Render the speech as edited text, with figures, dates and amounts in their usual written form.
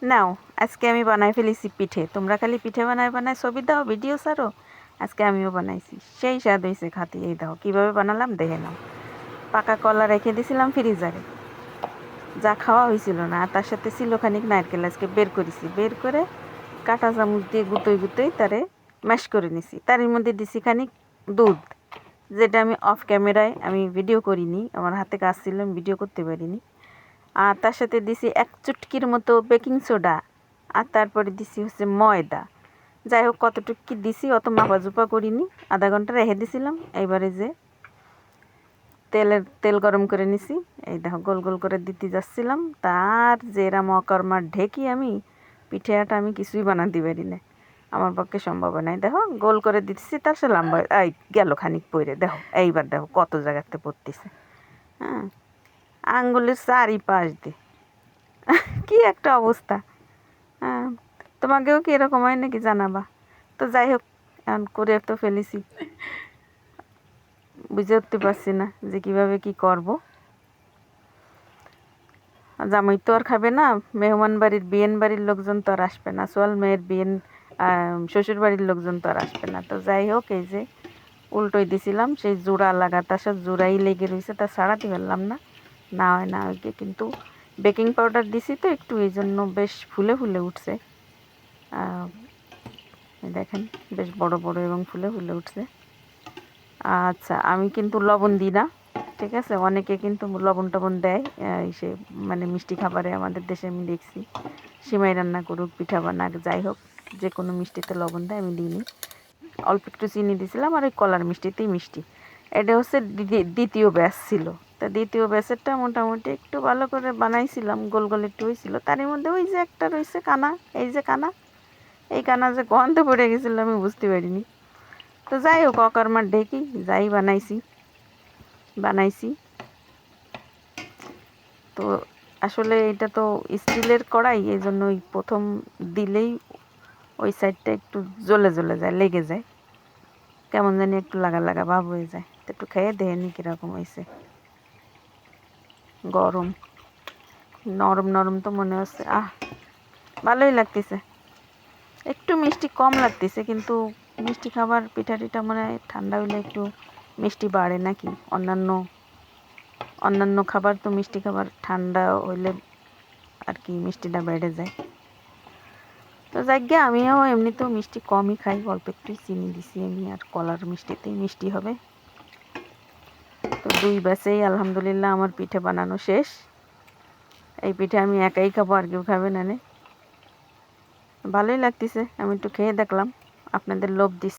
নাও আজকে আমি বানাই ফেলেছি পিঠে। তোমরা খালি পিঠে বানায় বানায় ছবি দাও, ভিডিও ছাড়ো। আজকে আমিও বানাইছি, সেই স্বাদ হয়েছে খাতে। এই দাও কীভাবে বানালাম দেখে নাও। পাকা কলা রেখে দিয়েছিলাম ফ্রিজারে, যা খাওয়া হয়েছিল না। আর তার সাথে ছিল খানিক নারকেল, আজকে বের করেছি। বের করে কাঁটা চামচ দিয়ে গুতোই গুতোই তারে ম্যাশ করে নিছি। তার মধ্যে দিছি খানিক দুধ, যেটা আমি অফ ক্যামেরায় আমি ভিডিও করিনি, আমার হাতে কাজ ছিল, আমি ভিডিও করতে পারিনি। আর তার সাথে দিছি এক চুটকির মতো বেকিং সোডা, আর তারপরে দিছি হচ্ছে ময়দা। যাই হোক কতটুকু কি দিছি অত মাপাজুপা করিনি, আধা ঘন্টা রেখে দিছিলাম। এইবারে যে তেল গরম করে নিছি, এই দেখো গোল গোল করে দিতে যাচ্ছিলাম। তার যে এরা মকরমার ঢেকি আমি পিঠে আটা আমি কিছুই বানাতে পারি না, আমার পক্ষে সম্ভব নয়। দেখো গোল করে দিতেছি, তার সে লম্বা এই গেল খানিক পরে। দেখো এইবার দেখো কত জায়গাতে পড়তেছে। হ্যাঁ, আঙ্গুলের চারিপাশ দিয়ে কি একটা অবস্থা। হ্যাঁ, তোমাকেও কি এরকম হয় নাকি জানাবা। তো যাই হোক, এখন করে তো ফেলেছি, বুঝে উঠতে পারছি না যে কিভাবে কি করব। জামাই তো আর খাবে না, মেহমান বাড়ির বিয়েন বাড়ির লোকজন তো আর আসবে না, সোয়াল মেয়ের বিয়েন শ্বশুর বাড়ির লোকজন তো আর আসবে না। তো যাই হোক, এই যে উল্টোই দিছিলাম, সেই জোড়া লাগাতার সাথে জোড়াই লেগে রয়েছে, তা ছাড়াতে পারলাম না। না হয় না ওইকে, কিন্তু বেকিং পাউডার দিছি তো একটু, এই জন্য বেশ ফুলে ফুলে উঠছে। দেখেন বেশ বড় বড় এবং ফুলে ফুলে উঠছে। আচ্ছা, আমি কিন্তু লবণ দিই না, ঠিক আছে। অনেকে কিন্তু লবণ টবণ দেয় সে মানে মিষ্টি খাবারে। আমাদের দেশে আমি দেখছি সিমাই রান্না করুক, পিঠা বানাক, যাই হোক যে কোনো মিষ্টিতে লবণ দেয়, আমি দিইনি। অল্প একটু চিনি দিয়েছিলাম, আর ওই কলার মিষ্টিতেই মিষ্টি। এটা হচ্ছে দ্বিতীয় ব্যাচ ছিল। তা দ্বিতীয় ব্যাচেরটা মোটামুটি একটু ভালো করে বানাইছিলাম, গোল গোল একটু হয়েছিল। তারই মধ্যে ওই যে একটা রয়েছে কানা, এই যে কানা, এই কানা যে গন্ধে পড়ে গেছিলো আমি বুঝতে পারিনি। তো যাই হোক, অকর্মার ঢেকি যাই বানাইছি। তো আসলে এটা তো স্টিলের কড়াই, এই জন্য ওই প্রথম দিলেই ওই সাইডটা একটু জ্বলে জ্বলে যায়, লেগে যায়, কেমন জানি একটু লাগা লাগা ভাব হয়ে যায়। তো একটু খেয়ে দেখেনি কীরকম হয়েছে। গরম, নরম নরম তো মনে হচ্ছে, ভালোই লাগতেছে। একটু মিষ্টি কম লাগতেছে, কিন্তু মিষ্টি খাবার পিঠা টিঠা মনে হয় ঠান্ডা হইলে একটু মিষ্টি বাড়ে নাকি। অন্যান্য খাবার তো মিষ্টি খাবার ঠান্ডা হইলে আর কি মিষ্টিটা বেড়ে যায়। তো যাই গে, আমিও এমনিতেও মিষ্টি কমই খাই, অল্প একটু চিনি দিছি আমি, আর কলার মিষ্টিতেই মিষ্টি হবে। তো দুই ব্যাচেই আলহামদুলিল্লাহ আমার পিঠে বানানো শেষ। এই পিঠে আমি একাই খাবো, আর কেউ খাবে না। ভালোই লাগতেছে, আমি একটু খেয়ে দেখলাম, আপনাদের লোভ দিচ্ছি।